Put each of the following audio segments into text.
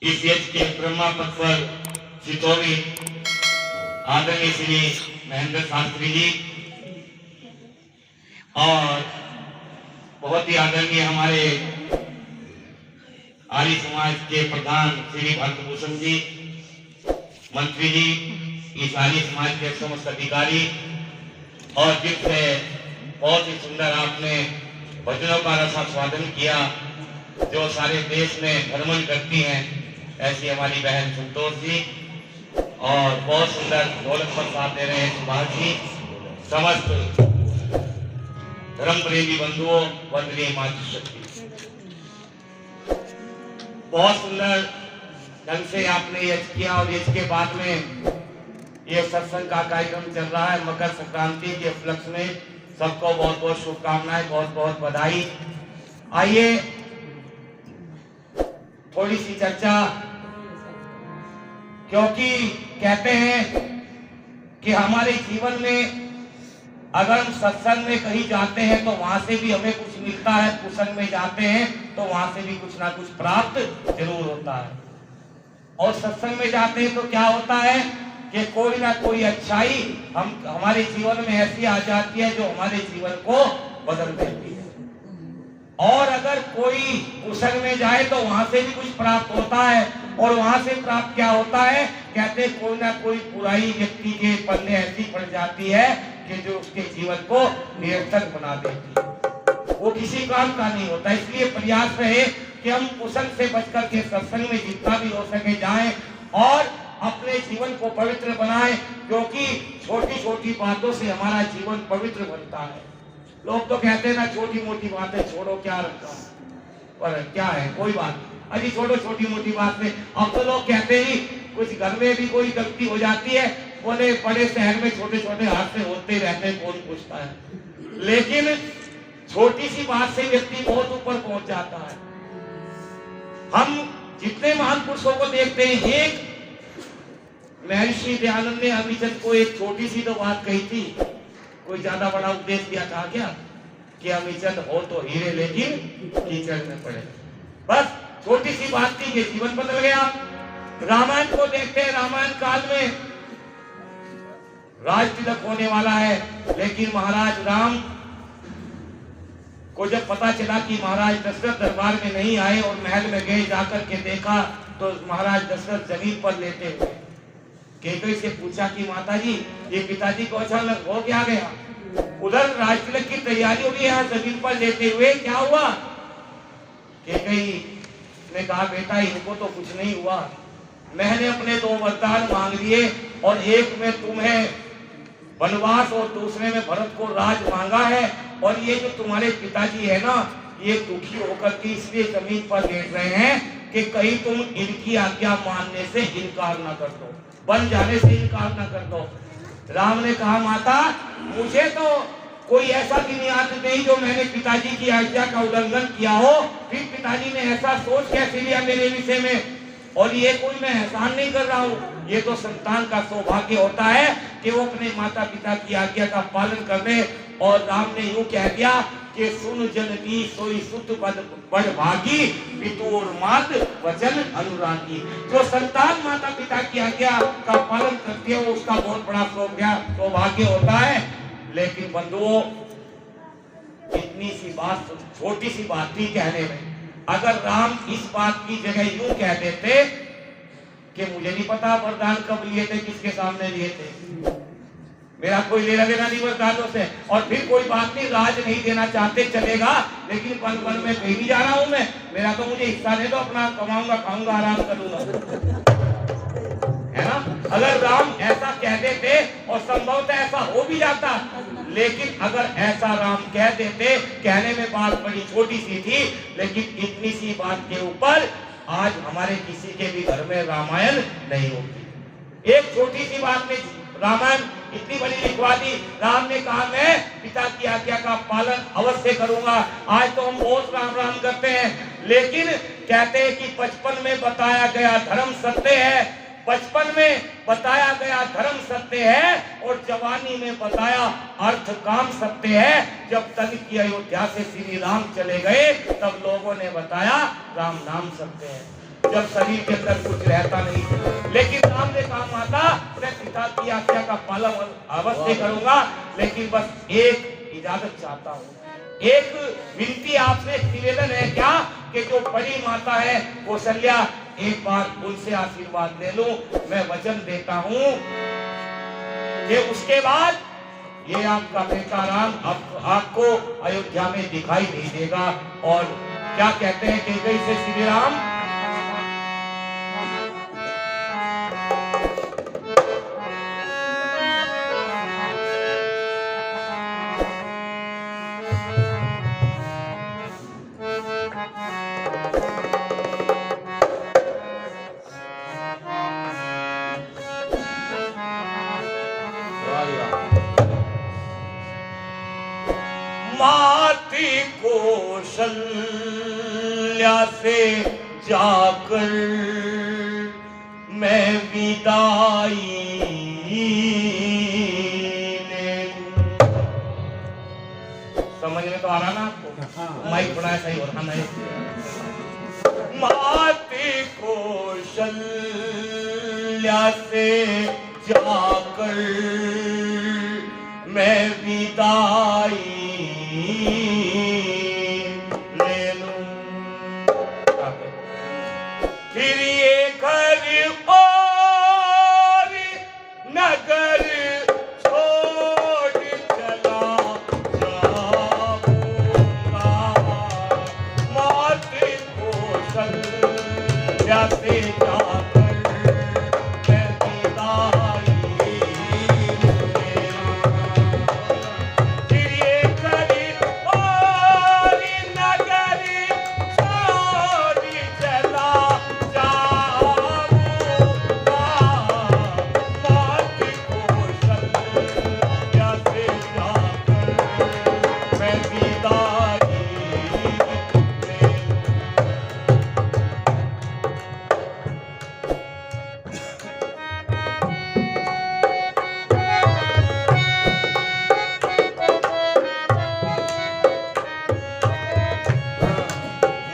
इस यज्ञ के ब्रह्मा पद पर चितौरी आदरणीय श्री महेंद्र शास्त्री जी और बहुत ही आदरणीय हमारे आर्य समाज के प्रधान श्री भरतभूषण जी, मंत्री जी, इस आर्य समाज के समस्त अधिकारी और जिनसे बहुत ही सुंदर आपने भजनों का रसास्वादन किया, जो सारे देश में भ्रमण करती हैं, ऐसी हमारी बहन संतोष जी और बहुत सुंदर ढोलक पर साथ दे रहे हैं सुभाष जी। समस्त धर्म प्रेमी बंधुओं, वंदनीय मातृशक्ति, बहुत सुंदर ढंग से आपने ये किया और इसके बाद में ये सत्संग का कार्यक्रम चल रहा है। मकर संक्रांति के उपलक्ष्य में सबको बहुत बहुत शुभकामनाएं, बहुत बहुत बधाई। आइए थोड़ी सी चर्चा, क्योंकि कहते हैं कि हमारे जीवन में अगर हम सत्संग में कहीं जाते हैं तो वहां से भी हमें कुछ मिलता है, कुसंग में जाते हैं तो वहां से भी कुछ ना कुछ प्राप्त जरूर होता है। और सत्संग में जाते हैं तो क्या होता है कि कोई ना कोई अच्छाई हमारे जीवन में ऐसी आ जाती है जो हमारे जीवन को बदल देती है। और अगर कोई कुसंग में जाए तो वहां से भी कुछ प्राप्त होता है। और वहां से प्राप्त क्या होता है, कहते हैं कोई ना कोई बुराई व्यक्ति के पल्ले ऐसी पड़ जाती है कि जो उसके जीवन को निरर्थक बना देती है, वो किसी काम का नहीं होता। इसलिए प्रयास रहे कि हम कुसंग से बचकर के सत्संग में जितना भी हो सके जाएं और अपने जीवन को पवित्र बनाएं, क्योंकि छोटी छोटी बातों से हमारा जीवन पवित्र बनता है। लोग तो कहते हैं ना, छोटी मोटी बातें छोड़ो, क्या रखा पर क्या है, कोई बात अभी छोड़ो छोटी मोटी बात में। अब तो लोग कहते ही कुछ घर में भी कोई गलती हो जाती है, बोले बड़े शहर में छोटे छोटे हादसे होते रहते हैं, कौन पूछता है। लेकिन छोटी सी बात से व्यक्ति बहुत ऊपर पहुंच जाता है। हम जितने महान पुरुषों को देखते हैं, एक महर्षि दयानंद ने अमीचंद को एक छोटी सी तो बात कही थी, कोई ज्यादा बड़ा उपदेश दिया था क्या कि अमीचंद हो तो हीरे लेकिन कीचड़ में पड़े। बस छोटी सी बात थी कि जीवन बदल गया। रामायण को देखते हैं, रामायण काल में राज तिलक होने वाला है, लेकिन महाराज राम को जब पता चला कि महाराज दशरथ दरबार में नहीं आए और महल में गए, जाकर के देखा तो महाराज दशरथ जमीन पर लेटे हुए। केकई से पूछा कि माता जी, ये पिताजी को अचानक हो क्या गया? उधर राज तिलक की तैयारी हो गई, यहाँ जमीन पर लेटे हुए, क्या हुआ? केकई ने कहा, बेटा इनको तो कुछ नहीं हुआ, मैंने अपने दो वरदान मांग लिए और एक में तुम्हें वनवास और दूसरे में भरत को राज मांगा है। और ये जो तुम्हारे पिताजी है ना, ये दुखी होकर के इसलिए जमीन पर लेट रहे हैं कि कहीं तुम इनकी आज्ञा मानने से इनकार ना कर दो, बन जाने से इनकार ना कर दो। राम ने कहा, माता मुझे तो कोई ऐसा दिन याद नहीं जो मैंने पिताजी की आज्ञा का उल्लंघन किया हो, फिर पिताजी ने ऐसा सोच कैसे लिया मेरे विषय में? और ये कोई मैं एहसान नहीं कर रहा हूँ, ये तो संतान का सौभाग्य होता है कि वो अपने माता पिता की आज्ञा का पालन कर ले। और राम ने यूं कह दिया कि सुन जननी सोई सुत बड़ भागी, पितु और मात वचन अनुरागी। जो संतान माता पिता की आज्ञा का पालन करती है, वो उसका बहुत बड़ा सौभाग्य होता है। लेकिन बंधुओं, इतनी सी बात, छोटी सी बात थी कहने में, अगर राम इस बात की जगह यूं कह देते कि मुझे नहीं पता वरदान कब लिए थे, किसके सामने लिए थे, मेरा कोई लेना देना नहीं वरदानों से, और फिर कोई बात नहीं, राज नहीं देना चाहते चलेगा, लेकिन वन वन में कहीं नहीं जा रहा हूं मैं, मेरा तो मुझे हिस्सा दे दो, अपना कमाऊंगा, खाऊंगा, आराम करूंगा, है ना? अगर राम ऐसा कह देते, और संभवतः ऐसा हो भी जाता, लेकिन अगर ऐसा राम कह देते, कहने में बात बड़ी छोटी सी थी, लेकिन इतनी सी बात के ऊपर आज हमारे किसी के भी घर में रामायण नहीं होती। एक छोटी सी बात में रामायण इतनी बड़ी लिखवा दी। राम ने कहा, मैं पिता की आज्ञा का पालन अवश्य करूंगा। आज तो हम बहुत राम राम करते हैं, लेकिन कहते हैं कि बचपन में बताया गया धर्म सत्य है, बचपन में बताया गया धर्म सत्य है, और जवानी में बताया अर्थ काम सत्य है। जब तक की अयोध्या से श्री राम चले गए, तब लोगों ने बताया राम नाम सत्य है। जब शरीर के अंदर कुछ रहता नहीं। लेकिन राम ने कहा माता मैं पिता की आज्ञा का पालन अवश्य करूंगा, लेकिन बस एक इजाजत चाहता हूँ, एक विनती आपसे, निवेदन है क्या कि जो बड़ी माता है कौशल्या, एक बार उनसे आशीर्वाद ले लूं। मैं वचन देता हूं कि उसके बाद ये आपका बेटा राम आपको अयोध्या में दिखाई नहीं देगा। और क्या कहते हैं कि कैकई से श्री राम, माती कौशल्या से जाकर मैं विदाई ले लूं। समझ में तो आ रहा ना आपको? माइक बनाया सही हो रहा नहीं। माती कौशल्या से जाकर मैं विदाई ले लूं। फिर ये घर और नगर छोड़ चला जाऊंगा। मौत कौशल्या से जाकर मैं विदाई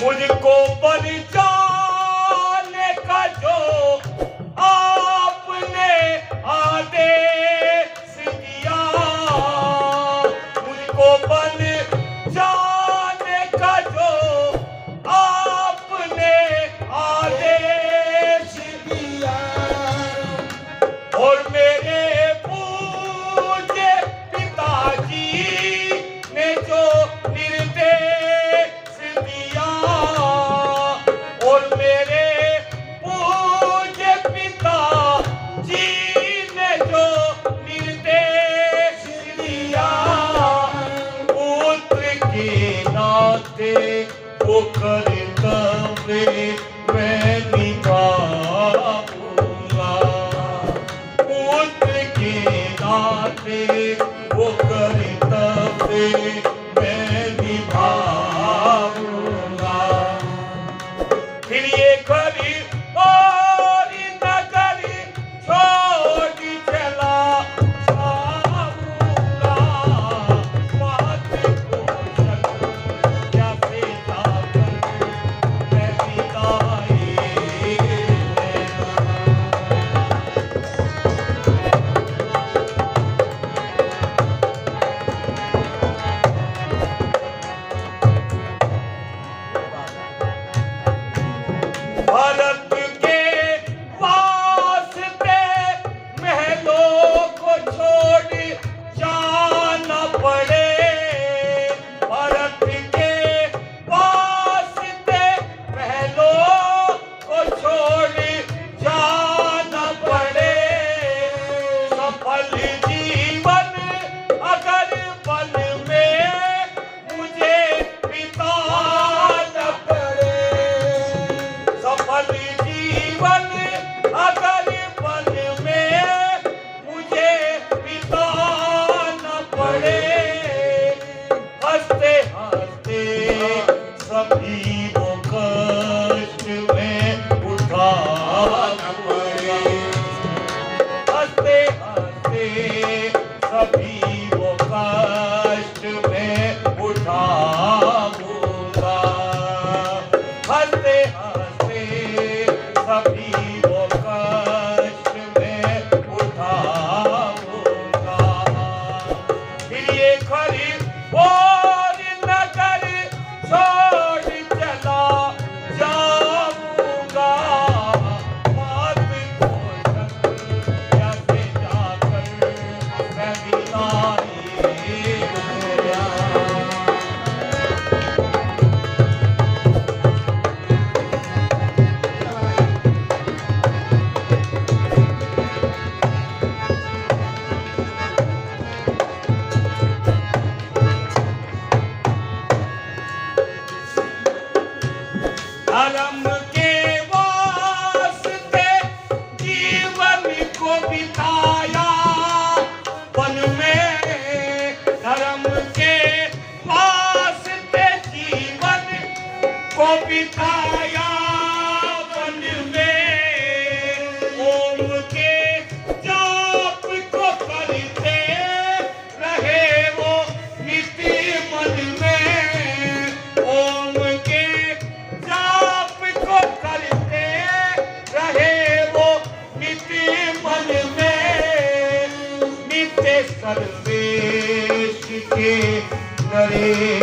मुझको बचाने का जो आपने आदेश दिया, मुझको बचाने का जो आपने आदेश दिया, और मेरे पूज्य पिताजी ने जो निर्देश दिया, और मेरे पूज्य पिताजी ने जो निर्देश दिया, पुत्र के नाते वो कर्तव्य मैं निभाऊंगा। पुत्र के नाते वो कर्तव्य मैं निभाऊंगा। फिर ये घड़ी और नगरी छोड़ चला जाऊंगा। मात कौशल्या से जाकर मैं विदाई भरत कभी वो कष्ट में उठाऊंगा। फिर ये खरी और नगर छोड़ चला जाऊंगा। मौत को कैसे जाकर मैं विदाई दूंगा। धर्म के वास्ते जीवन को बिताया वन में। धर्म के वास्ते जीवन को बिताया वन में। ओम के जाप को करते रहे वो नित्य मन में। ओम के जाप को करते रहे वो नित्य मन में। नित्य सर्वेश के नरेश